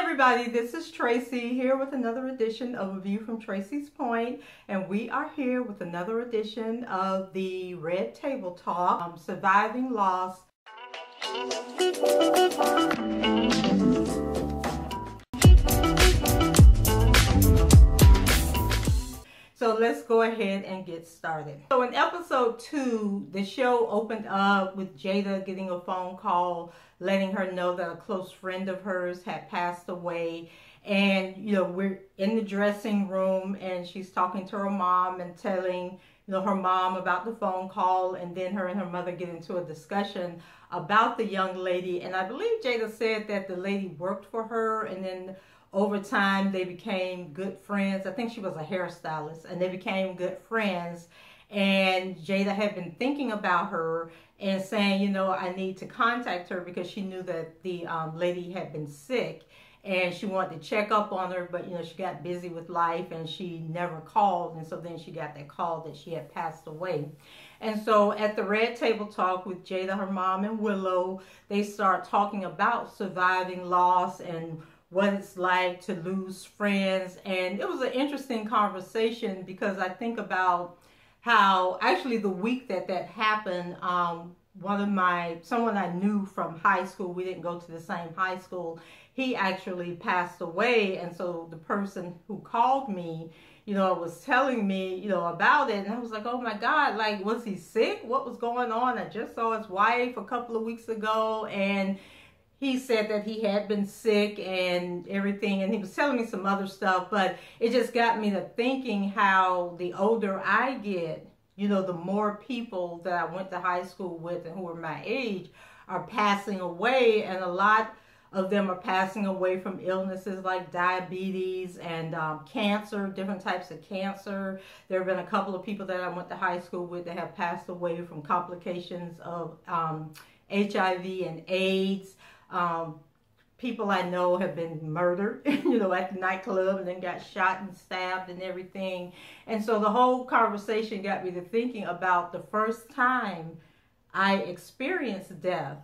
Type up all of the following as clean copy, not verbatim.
everybody, this is Tracy here with another edition of A View from Tracy's Point, and we are here with another edition of the Red Table Talk, Surviving Loss. So let's go ahead and get started. So in episode 2, the show opened up with Jada getting a phone call letting her know that a close friend of hers had passed away. And, we're in the dressing room and she's talking to her mom and telling, her mom about the phone call. And then her and her mother get into a discussion about the young lady. And I believe Jada said that the lady worked for her, and then over time, they became good friends. I think she was a hairstylist, and they became good friends. And Jada had been thinking about her and saying, I need to contact her because she knew that the lady had been sick and she wanted to check up on her, but, she got busy with life and she never called. And so then she got that call that she had passed away. And so at the Red Table Talk with Jada, her mom, and Willow, they start talking about surviving loss and what it's like to lose friends. And it was an interesting conversation because I think about how actually the week that happened, someone I knew from high school, we didn't go to the same high school, he actually passed away. And so the person who called me, was telling me, about it. And I was like, oh my God, like, was he sick? What was going on? I just saw his wife a couple of weeks ago, and he said that he had been sick and everything, and he was telling me some other stuff, but it just got me to thinking how the older I get, the more people that I went to high school with and who were my age are passing away, and a lot of them are passing away from illnesses like diabetes and cancer, different types of cancer. There have been a couple of people that I went to high school with that have passed away from complications of HIV and AIDS. People I know have been murdered, at the nightclub, and then got shot and stabbed and everything. And so the whole conversation got me to thinking about the first time I experienced death.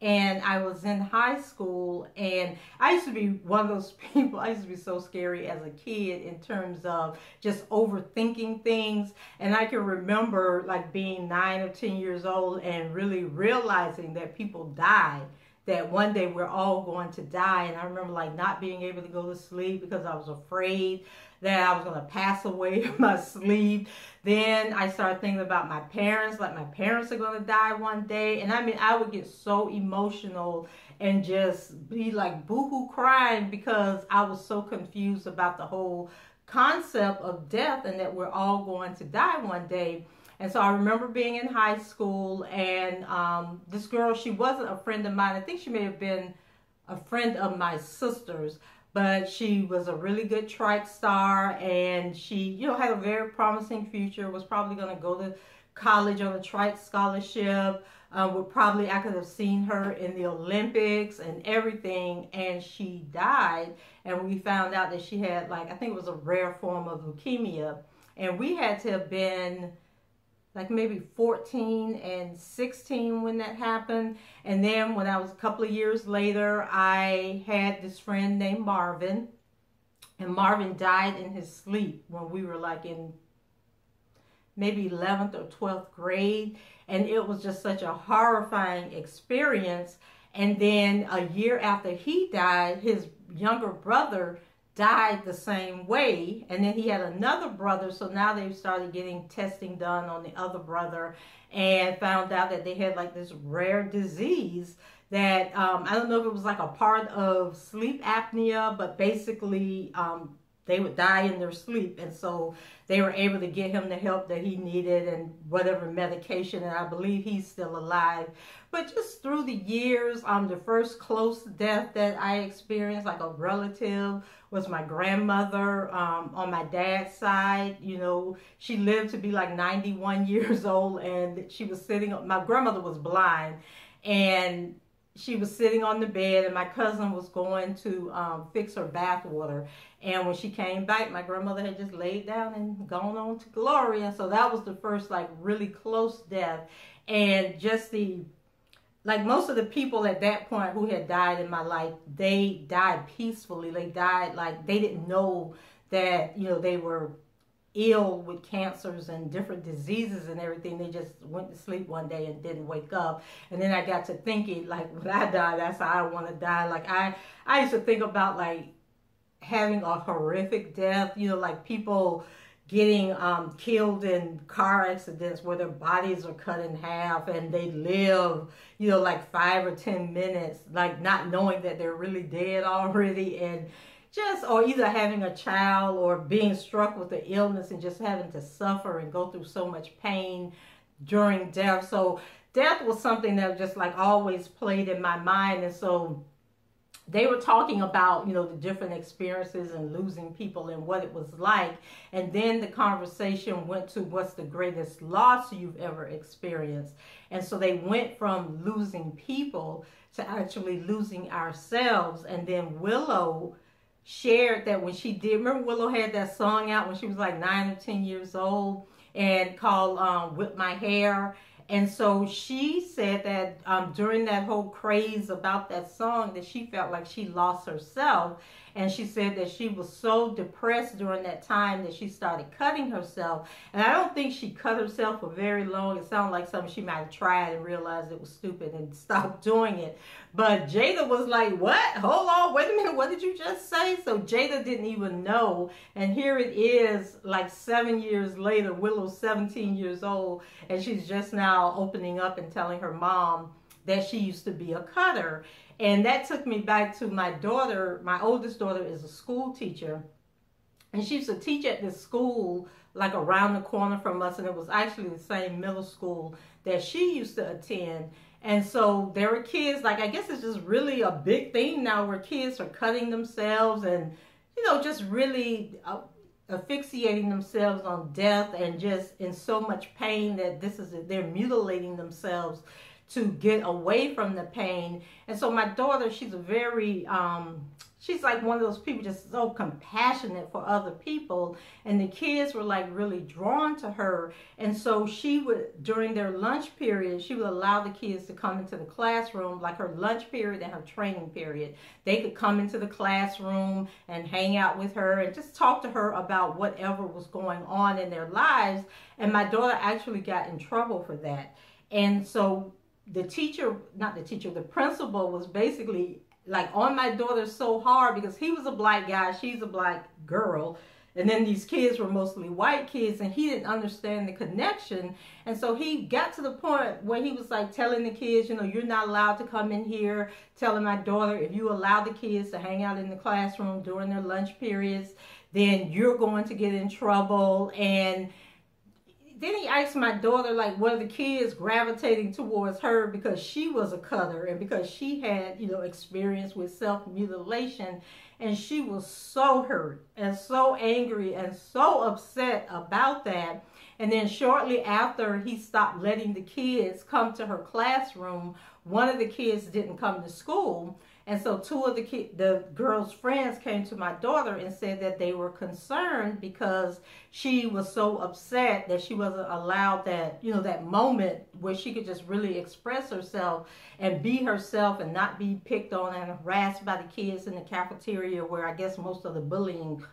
And I was in high school, and I used to be one of those people, I used to be so scary as a kid in terms of just overthinking things. And I can remember like being 9 or 10 years old and really realizing that people died, that one day we're all going to die. And I remember like not being able to go to sleep because I was afraid that I was going to pass away in my sleep. Then I started thinking about my parents, like my parents are going to die one day. And I would get so emotional and just be like boohoo crying because I was so confused about the whole concept of death and that we're all going to die one day. And so I remember being in high school, and this girl, she wasn't a friend of mine. I think she may have been a friend of my sister's, but she was a really good trike star, and she, had a very promising future, was probably going to go to college on a trike scholarship. I could have seen her in the Olympics and everything, and she died. And we found out that she had, I think it was a rare form of leukemia, and we had to have been like maybe 14 and 16 when that happened. And then when I was a couple of years later, I had this friend named Marvin, and Marvin died in his sleep when we were like in maybe 11th or 12th grade. And it was just such a horrifying experience. And then a year after he died, his younger brother died the same way, and then he had another brother, so now they've started getting testing done on the other brother and found out that they had like this rare disease that I don't know if it was like a part of sleep apnea, but basically they would die in their sleep. And so they were able to get him the help that he needed and whatever medication, and I believe he's still alive. But just through the years, the first close death that I experienced, like a relative, was my grandmother on my dad's side. She lived to be like 91 years old, and she was my grandmother was blind, and she was sitting on the bed, and my cousin was going to fix her bath water. And when she came back, my grandmother had just laid down and gone on to glory. And so that was the first like really close death. And just the like most of the people at that point who had died in my life, they died peacefully. They died like they didn't know that, you know, they were ill with cancers and different diseases and everything. They just went to sleep one day and didn't wake up. And then I got to thinking, like, when I die, that's how I want to die. Like, I used to think about, like, having a horrific death, you know, like people getting killed in car accidents where their bodies are cut in half and they live, you know, like 5 or 10 minutes, like not knowing that they're really dead already, and just, or either having a child or being struck with the illness and just having to suffer and go through so much pain during death. So death was something that just like always played in my mind. And so they were talking about, you know, the different experiences and losing people and what it was like. And then the conversation went to what's the greatest loss you've ever experienced. And so they went from losing people to actually losing ourselves. And then Willow shared that when she did, remember Willow had that song out when she was like 9 or 10 years old and called Whip My Hair. And so she said that during that whole craze about that song that she felt like she lost herself. And she said that she was so depressed during that time that she started cutting herself. And I don't think she cut herself for very long. It sounded like something she might have tried and realized it was stupid and stopped doing it. But Jada was like, what? Hold on, wait a minute, what did you just say? So Jada didn't even know. And here it is, like 7 years later, Willow's 17 years old, and she's just now opening up and telling her mom that she used to be a cutter. And that took me back to my daughter. My oldest daughter is a school teacher, and she used to teach at this school like around the corner from us, and it was actually the same middle school that she used to attend. And so there were kids, like, I guess it's just really a big thing now where kids are cutting themselves and, you know, just really asphyxiating themselves on death and just in so much pain that they're mutilating themselves to get away from the pain. And so my daughter, she's a very, she's like one of those people just so compassionate for other people. And the kids were like really drawn to her. And so she would, during their lunch period, she would allow the kids to come into the classroom, like her lunch period and her training period. They could come into the classroom and hang out with her and just talk to her about whatever was going on in their lives. And my daughter actually got in trouble for that. And so the principal was basically like on my daughter so hard because he was a black guy, she's a black girl, and then these kids were mostly white kids, and he didn't understand the connection. And so he got to the point where he was like telling the kids, you know, you're not allowed to come in here, telling my daughter, if you allow the kids to hang out in the classroom during their lunch periods, then you're going to get in trouble. And then he asked my daughter, like, what are the kids gravitating towards her because she was a cutter and because she had, you know, experience with self-mutilation. And she was so hurt and so angry and so upset about that. And then shortly after he stopped letting the kids come to her classroom, one of the kids didn't come to school. And so two of the girls' friends came to my daughter and said that they were concerned because she was so upset that she wasn't allowed that, you know, that moment where she could just really express herself and be herself and not be picked on and harassed by the kids in the cafeteria where I guess most of the bullying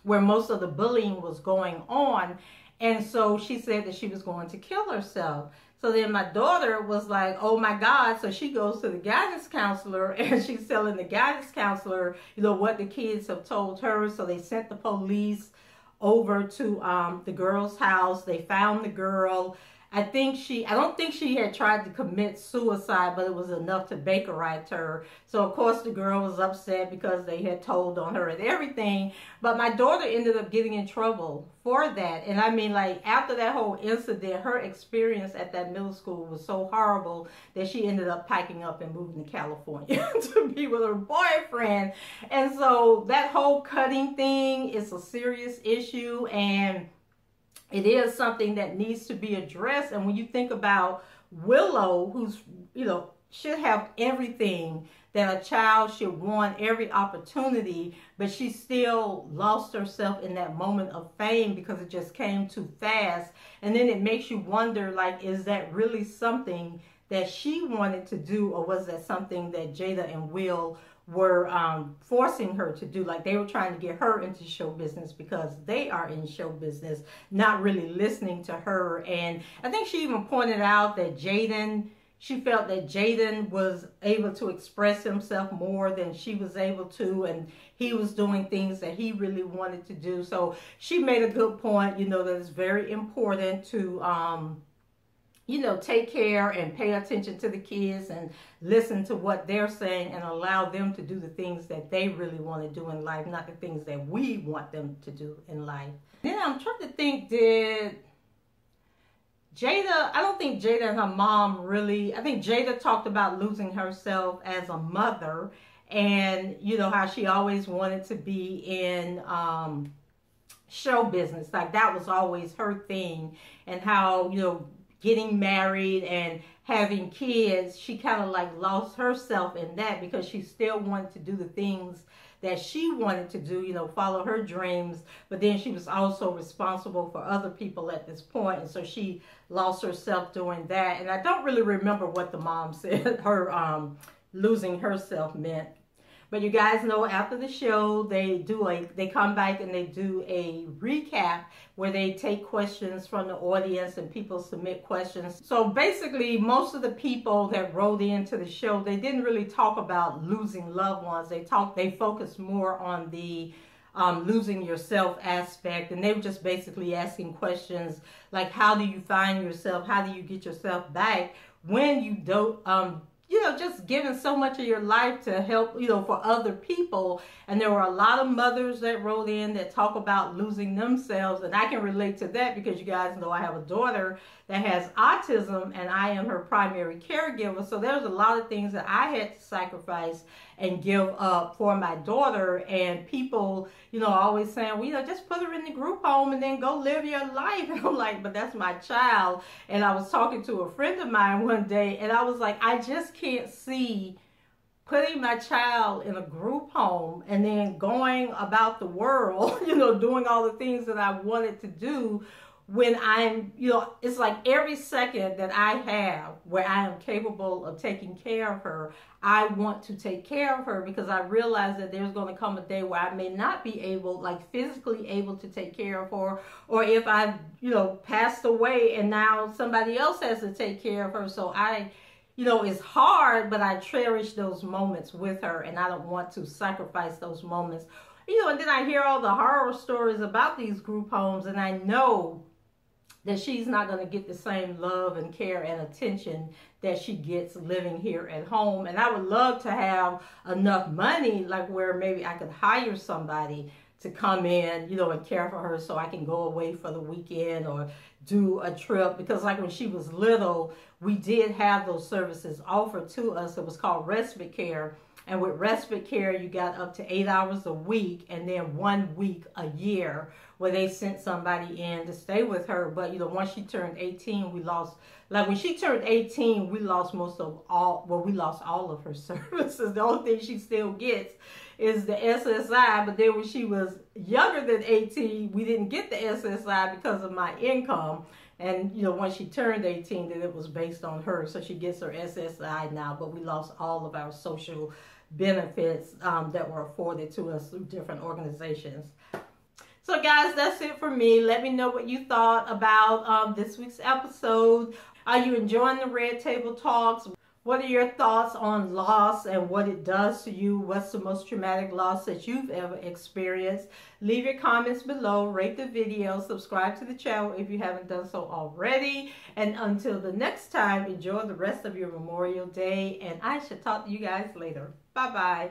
was going on. And so she said that she was going to kill herself. So then my daughter was like, oh my God. So she goes to the guidance counselor and she's telling the guidance counselor, you know, what the kids have told her. So they sent the police over to the girl's house. They found the girl. I don't think she had tried to commit suicide, but it was enough to Bakerize her. So, of course, the girl was upset because they had told on her and everything. But my daughter ended up getting in trouble for that. And I mean, like, after that whole incident, her experience at that middle school was so horrible that she ended up packing up and moving to California to be with her boyfriend. And so that whole cutting thing is a serious issue, and it is something that needs to be addressed. And when you think about Willow, who's, you know, should have everything that a child should want, every opportunity, but she still lost herself in that moment of fame because it just came too fast. And then it makes you wonder, like, is that really something that she wanted to do, or was that something that Jada and Will were forcing her to do? Like they were trying to get her into show business because they are in show business, not really listening to her. And I think she even pointed out that she felt that Jaden was able to express himself more than she was able to, and he was doing things that he really wanted to do. So she made a good point, you know, that it's very important to you know, take care and pay attention to the kids and listen to what they're saying and allow them to do the things that they really want to do in life, not the things that we want them to do in life. Then I'm trying to think, did Jada, I don't think Jada and her mom really, I think Jada talked about losing herself as a mother, and you know how she always wanted to be in show business. Like that was always her thing, and how, you know, getting married and having kids, she kind of like lost herself in that because she still wanted to do the things that she wanted to do, you know, follow her dreams. But then she was also responsible for other people at this point. And so she lost herself doing that. And I don't really remember what the mom said her losing herself meant. But you guys know after the show, they come back and they do a recap where they take questions from the audience and people submit questions. So basically, most of the people that wrote into the show, they didn't really talk about losing loved ones. They focused more on the losing yourself aspect, and they were just basically asking questions like, how do you find yourself? How do you get yourself back when you don't, you know, just giving so much of your life to help, you know, for other people. And there were a lot of mothers that wrote in that talk about losing themselves. And I can relate to that because you guys know I have a daughter that has autism and I am her primary caregiver. So there's a lot of things that I had to sacrifice and give up for my daughter. And people, you know, always saying, well, you know, just put her in the group home and then go live your life. And I'm like, but that's my child. And I was talking to a friend of mine one day and I was like, I just can't see putting my child in a group home and then going about the world, you know, doing all the things that I wanted to do when I'm, you know, it's like every second that I have where I am capable of taking care of her, I want to take care of her because I realize that there's going to come a day where I may not be able, like physically able to take care of her, or if I've, you know, passed away and now somebody else has to take care of her. So I, you know, it's hard, but I cherish those moments with her and I don't want to sacrifice those moments. You know, and then I hear all the horror stories about these group homes and I know that she's not going to get the same love and care and attention that she gets living here at home. And I would love to have enough money, like where maybe I could hire somebody to come in, you know, and care for her so I can go away for the weekend or do a trip. Because like when she was little, we did have those services offered to us. It was called respite care. And with respite care, you got up to 8 hours a week and then 1 week a year where they sent somebody in to stay with her. But, you know, once she turned 18, we lost, like when she turned 18, we lost we lost all of her services. The only thing she still gets is the SSI. But then when she was younger than 18, we didn't get the SSI because of my income. And, you know, once she turned 18, then it was based on her. So she gets her SSI now, but we lost all of our social benefits that were afforded to us through different organizations. So guys, that's it for me. Let me know what you thought about this week's episode. Are you enjoying the Red Table Talks? What are your thoughts on loss and what it does to you? What's the most traumatic loss that you've ever experienced? Leave your comments below, rate the video, subscribe to the channel if you haven't done so already. And until the next time, enjoy the rest of your Memorial Day. And I shall talk to you guys later. Bye-bye.